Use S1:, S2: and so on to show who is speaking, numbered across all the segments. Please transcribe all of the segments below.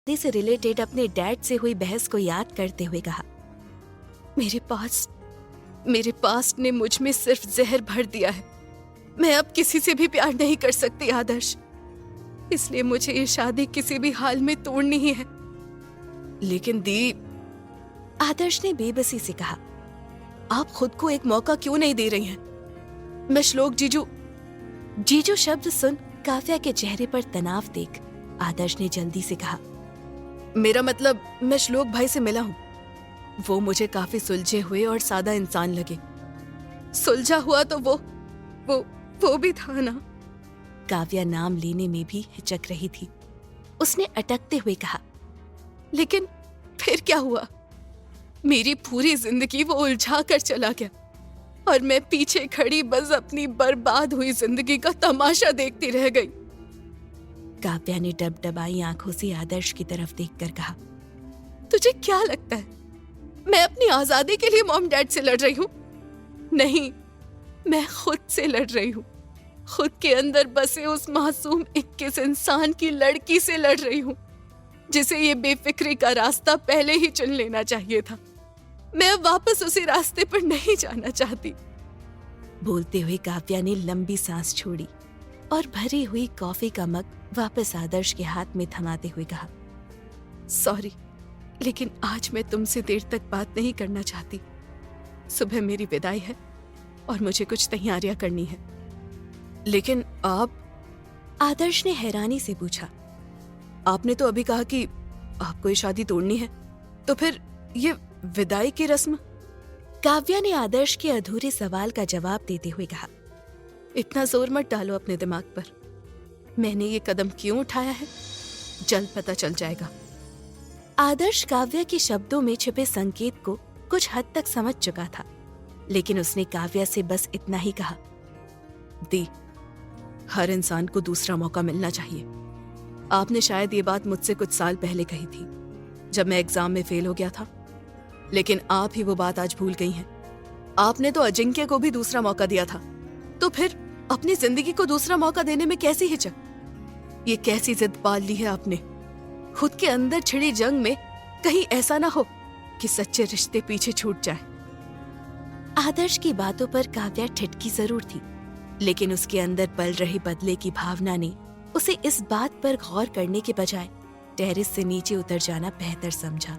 S1: से रिलेटेड अपने डैड से हुई बहस को याद करते हुए कहा, मेरे पास्ट ने मुझ में सिर्फ जहर भर दिया है। मैं अब किसी से भी प्यार नहीं कर सकती आदर्श, इसलिए मुझे ये शादी किसी भी हाल में तोड़नी ही है। लेकिन दी, आदर्श ने बेबसी से कहा, आप खुद को एक मौका क्यों नहीं दे रही हैं? मैं श्लोक जीजू शब्द सुन काव्या के चेहरे पर तनाव देख आदर्श ने जल्दी से कहा, मेरा मतलब मैं श्लोक भाई से मिला हूं। वो मुझे काफी सुलझे हुए और सादा इंसान लगे। सुलझा हुआ तो वो भी था ना। काव्या नाम लेने में भी हिचक रही थी। उसने अटकते हुए कहा, लेकिन फिर क्या हुआ? मेरी पूरी जिंदगी वो उलझा कर चला गया और मैं पीछे खड़ी बस अपनी बर्बाद हुई जिंदगी का तमाशा देखती रह गई। काव्या ने डबडबाई आंखों से आदर्श की तरफ देखकर कहा, तुझे क्या लगता है मैं अपनी आजादी के लिए मॉम डैड से लड़ रही हूं? नहीं, मैं खुद से लड़ रही हूं। खुद के अंदर बसे उस मासूम 21 इंसान की लड़की से लड़ रही हूं, जिसे ये बेफिक्री का रास्ता पहले ही चुन लेना चाहिए था। मैं अब वापस उसी रास्ते पर नहीं जाना चाहती। बोलते हुए काव्या ने लंबी सांस छोड़ी और भरी हुई कॉफी का मग वापस आदर्श के हाथ में थमाते हुए कहा, सॉरी, लेकिन आज मैं तुमसे देर तक बात नहीं करना चाहती। सुबह मेरी विदाई है और मुझे कुछ तैयारियां करनी है। लेकिन आप? आदर्श ने हैरानी से पूछा, आपने तो अभी कहा कि आपको ये शादी तोड़नी है, तो फिर ये विदाई की रस्म? काव्या ने आदर्श के अधूरे सवाल का जवाब देते हुए कहा, इतना जोर मत डालो अपने दिमाग पर। मैंने ये कदम क्यों उठाया है जल्द पता चल जाएगा। आदर्श काव्या के शब्दों में छिपे संकेत को कुछ हद तक समझ चुका था, लेकिन उसने काव्या से बस इतना ही कहा, दी, हर इंसान को दूसरा मौका मिलना चाहिए। आपने शायद ये बात मुझसे कुछ साल पहले कही थी, जब मैं एग्जाम में फेल हो गया था, लेकिन आप ही वो बात आज भूल गई हैं। आपने तो अजिंक्य को भी दूसरा मौका दिया था, तो फिर अपनी जिंदगी को दूसरा मौका देने में कैसी हिचक? ये कैसी जिद पाल ली है आपने? खुद के अंदर छिड़ी जंग में कहीं ऐसा ना हो कि सच्चे रिश्ते पीछे छूट जाए। आदर्श की बातों पर काव्या ठिठकी जरूर थी, लेकिन उसके अंदर पल रही बदले की भावना ने उसे इस बात पर गौर करने के बजाय टेरेस से नीचे उतर जाना बेहतर समझा।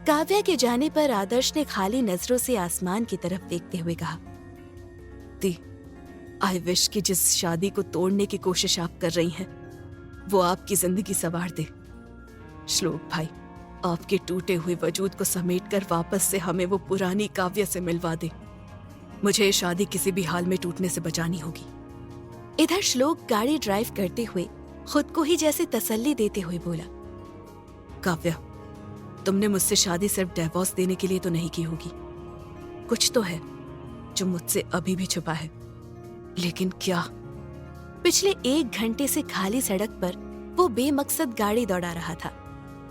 S1: काव्या के जाने पर आदर्श ने खाली नजरों से आसमान की तरफ देखते हुए कहा, दी, आई विश कि जिस शादी को तोड़ने की कोशिश आप कर रही हैं, वो आपकी जिंदगी संवार दे। श्लोक भाई आपके टूटे हुए वजूद को समेटकर वापस से हमें वो पुरानी काव्या से मिलवा दे। मुझे ये शादी किसी भी हाल में टूटने से बचानी होगी। इधर श्लोक गाड़ी ड्राइव करते हुए खुद को ही जैसे तसल्ली देते हुए बोला, काव्या, तुमने मुझसे शादी सिर्फ डिवोर्स देने के लिए तो नहीं की होगी। कुछ तो है जो मुझसे अभी भी छुपा है, लेकिन क्या? पिछले 1 घंटे से खाली सड़क पर वो बेमकसद गाड़ी दौड़ा रहा था।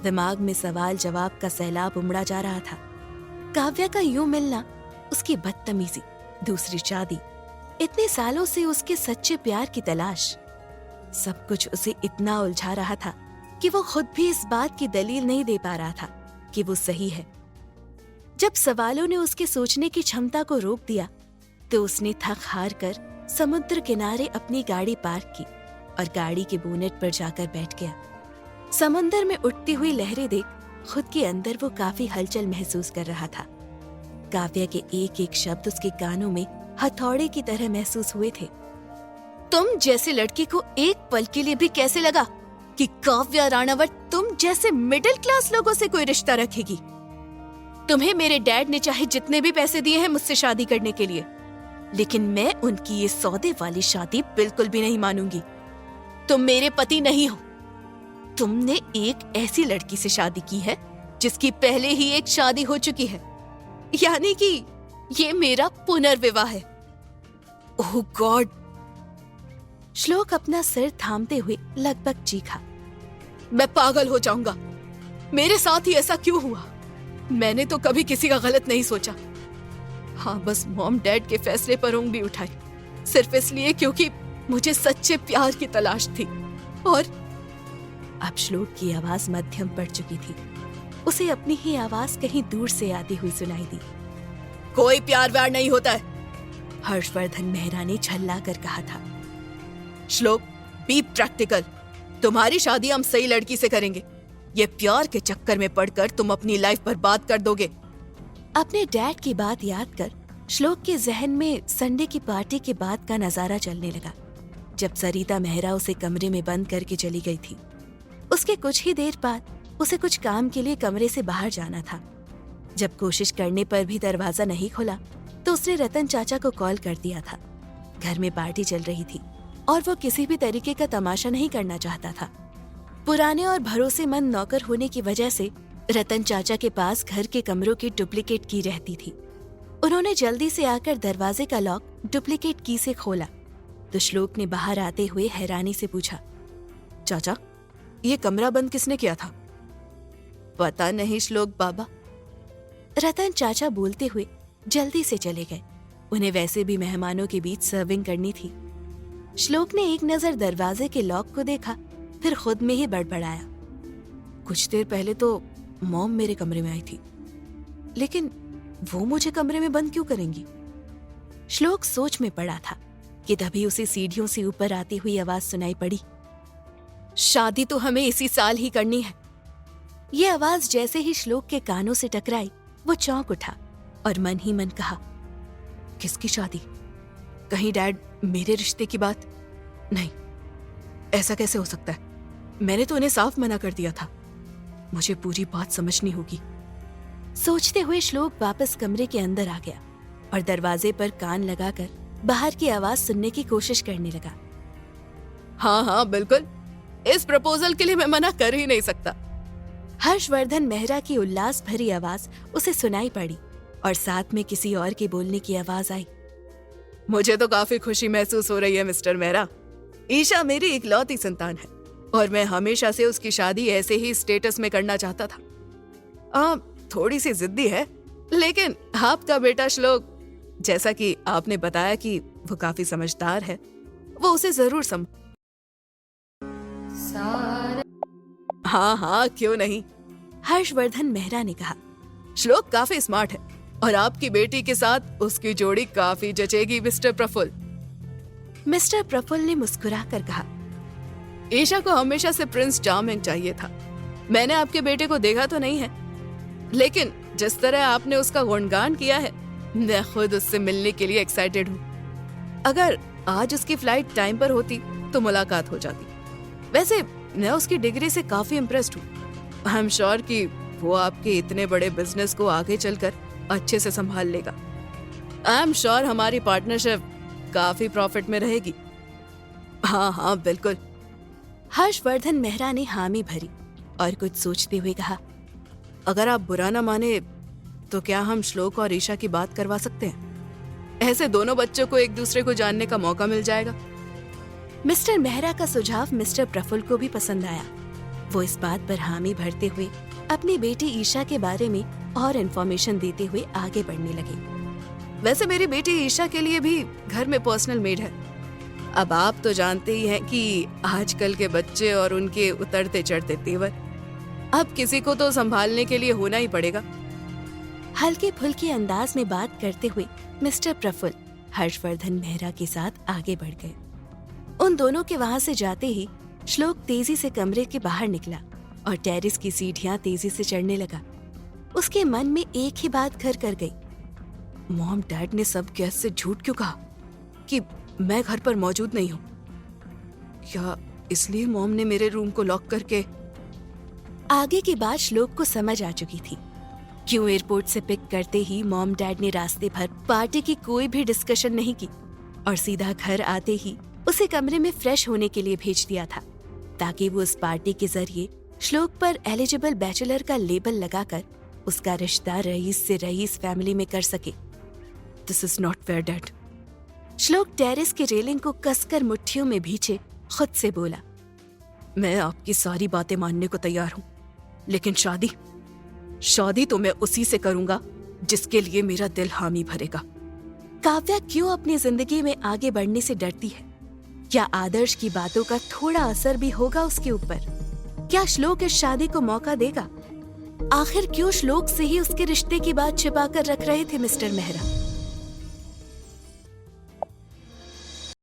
S1: दिमाग में सवाल जवाब का सैलाब उमड़ा जा रहा था। काव्या का यूं मिलना, उसकी बदतमीजी, दूसरी शादी, इतने सालों से उसके सच्चे प्यार की तलाश, सब कुछ उसे इतना उलझा रहा था कि वो खुद भी इस बात की दलील नहीं दे पा रहा था कि वो सही है। जब सवालों ने उसके सोचने की क्षमता को रोक दिया, तो उसने थक हार कर समुद्र किनारे अपनी गाड़ी पार्क की और गाड़ी के बोनेट पर जाकर बैठ गया। समंदर में उठती हुई लहरें देख खुद के अंदर वो काफी हलचल महसूस कर रहा था। काव्या के एक एक शब्द उसके कानों में हथौड़े की तरह महसूस हुए थे। तुम जैसे लड़की को एक पल के लिए भी कैसे लगा कि काव्या राणावत तुम जैसे मिडिल क्लास लोगों से कोई रिश्ता रखेगी? तुम्हें मेरे डैड ने चाहे जितने भी पैसे दिए हैं मुझसे शादी करने के लिए, लेकिन मैं उनकी ये सौदे वाली शादी बिल्कुल भी नहीं मानूंगी। तुम मेरे पति नहीं हो। तुमने एक ऐसी लड़की से शादी की है जिसकी पहले ही एक शादी हो चुकी है, यानी कि ये मेरा पुनर्विवाह है। ओह गॉड! श्लोक अपना सिर थामते हुए लगभग चीखा, मैं पागल हो जाऊंगा। मेरे साथ ही ऐसा क्यों हुआ? मैंने तो कभी किसी का गलत नहीं सोचा। हाँ, बस मॉम डैड के फैसले पर उंगली उठाई, सिर्फ इसलिए क्योंकि मुझे सच्चे प्यार की तलाश थी। और अब श्लोक की आवाज मध्यम पड़ चुकी थी। उसे अपनी ही आवाज कहीं दूर से आती हुई सुनाई दी। कोई प्यार व्यार नहीं होता है, हर्षवर्धन मेहरा ने झल्ला कर कहा था। श्लोक, बी प्रैक्टिकल। तुम्हारी शादी हम सही लड़की से करेंगे। ये प्यार के चक्कर में पड़कर तुम अपनी लाइफ बर्बाद कर दोगे। अपने डैड की बात याद कर श्लोक के जहन में संडे की पार्टी के बाद का नजारा चलने लगा, जब सरिता मेहरा उसे कमरे में बंद करके चली गई थी। उसके कुछ ही देर बाद उसे कुछ काम के लिए कमरे से बाहर जाना था। जब कोशिश करने पर भी दरवाजा नहीं खुला तो उसने रतन चाचा को कॉल कर दिया था। घर में पार्टी चल रही थी और वो किसी भी तरीके का तमाशा नहीं करना चाहता था। पुराने और भरोसेमंद नौकर होने की वजह से रतन चाचा के पास घर के कमरों की डुप्लीकेट की रहती थी। उन्होंने जल्दी से आकर दरवाजे का लॉक डुप्लीकेट की से खोला तो श्लोक ने बाहर आते हुए हैरानी से पूछा, चाचा, ये कमरा बंद किसने किया था? पता नहीं श्लोक बाबा, रतन चाचा बोलते हुए जल्दी से चले गए। उन्हें वैसे भी मेहमानों के बीच सर्विंग करनी थी। श्लोक ने एक नजर दरवाजे के लॉक को देखा, फिर खुद में ही बड़बड़ाया, कुछ देर पहले तो मॉम मेरे कमरे में आई थी, लेकिन वो मुझे कमरे में बंद क्यों करेंगी? श्लोक सोच में पड़ा था कि तभी उसे सीढ़ियों से ऊपर आती हुई आवाज सुनाई पड़ी, शादी तो हमें इसी साल ही करनी है। ये आवाज जैसे ही श्लोक के कानों से टकराई वो चौंक उठा और मन ही मन कहा, किसकी शादी? कहीं डैड मेरे रिश्ते की बात? नहीं, ऐसा कैसे हो सकता है? मैंने तो उन्हें साफ मना कर दिया था। मुझे पूरी बात समझनी होगी। सोचते हुए श्लोक वापस कमरे के अंदर आ गया और दरवाजे पर कान लगाकर बाहर की आवाज सुनने की कोशिश करने लगा। हाँ बिल्कुल, इस प्रपोजल के लिए मैं मना कर ही नहीं सकता। हर्षवर्धन मेहरा की उल्लास भरी आवाज उसे सुनाई पड़ी और साथ में किसी और के बोलने की आवाज आई, मुझे तो काफी खुशी महसूस हो रही है मिस्टर मेहरा। ईशा मेरी इकलौती संतान है और मैं हमेशा से उसकी शादी ऐसे ही स्टेटस में करना चाहता था। थोड़ी सी जिद्दी है, लेकिन आपका बेटा श्लोक, जैसा कि आपने बताया कि वो काफी समझदार है, वो उसे जरूर हाँ क्यों नहीं, हर्षवर्धन मेहरा ने कहा। श्लोक काफी स्मार्ट है और आपकी बेटी के साथ उसकी जोड़ी काफी जचेगी मिस्टर प्रफुल्ल। मिस्टर प्रफुल्ल ने मुस्कुरा कर कहा, ईशा को हमेशा से प्रिंस चार्मिंग चाहिए था। मैंने आपके बेटे को देखा तो नहीं है, लेकिन जिस तरह आपने उसका गुणगान किया है, मैं खुद उससे मिलने के लिए एक्साइटेड हूँ। अगर आज उसकी फ्लाइट टाइम पर होती तो मुलाकात हो जाती। वैसे मैं उसकी डिग्री से काफी इम्प्रेस्ड हूँ। आई एम श्योर कि वो आपके इतने बड़े बिजनेस को आगे चलकर अच्छे से संभाल लेगा। आई एम श्योर हमारी पार्टनरशिप काफी प्रॉफिट में रहेगी। हाँ बिल्कुल, हर्षवर्धन मेहरा ने हामी भरी और कुछ सोचते हुए कहा, अगर आप बुरा न माने तो क्या हम श्लोक और ईशा की बात करवा सकते हैं? ऐसे दोनों बच्चों को एक दूसरे को जानने का मौका मिल जाएगा। मिस्टर मेहरा का सुझाव मिस्टर प्रफुल्ल को भी पसंद आया। वो इस बात पर हामी भरते हुए अपनी बेटी ईशा के बारे में और इन्फॉर्मेशन देते हुए आगे बढ़ने लगे। वैसे मेरी बेटी ईशा के लिए भी घर में पर्सनल मेड है। अब आप तो जानते ही हैं कि आजकल के बच्चे और उनके उतरते चढ़ते तेवर, अब किसी को तो संभालने के लिए होना ही पड़ेगा। हल्के फुल्के अंदाज में बात करते हुए मिस्टर प्रफुल्ल हर्षवर्धन मेहरा के साथ आगे बढ़ गए। उन दोनों के वहां से जाते ही श्लोक तेजी से कमरे के बाहर निकला और टेरेस की सीढ़ियां तेजी से चढ़ने लगा। उसके मन में एक ही बात घर कर गई, मॉम डैड ने सब गेस्ट से झूठ क्यों कहा कि मैं घर पर मौजूद नहीं हूँ? क्या इसलिए मॉम ने मेरे रूम को लॉक करके? आगे की बात श्लोक को समझ आ चुकी थी। क्यों एयरपोर्ट से पिक करते ही मॉम डैड ने रास्ते भर पार्टी की कोई भी डिस्कशन नहीं की और सीधा घर आते ही उसे कमरे में फ्रेश होने के लिए भेज दिया था, ताकि वो उस पार्टी के जरिए श्लोक पर एलिजिबल बैचलर का लेबल लगाकर उसका रिश्ता रईस से रईस फैमिली में कर सके। This is not fair dad. श्लोक टेरेस की रेलिंग को कसकर मुट्ठियों में भींचे खुद से बोला, मैं आपकी सारी बातें मानने को तैयार हूँ, लेकिन शादी तो मैं उसी से करूंगा जिसके लिए मेरा दिल हामी भरेगा। काव्या क्यों अपनी जिंदगी में आगे बढ़ने से डरती है? क्या आदर्श की बातों का थोड़ा असर भी होगा उसके ऊपर? क्या श्लोक इस शादी को मौका देगा? आखिर क्यों श्लोक से ही उसके रिश्ते की बात छिपा कर रख रहे थे मिस्टर मेहरा?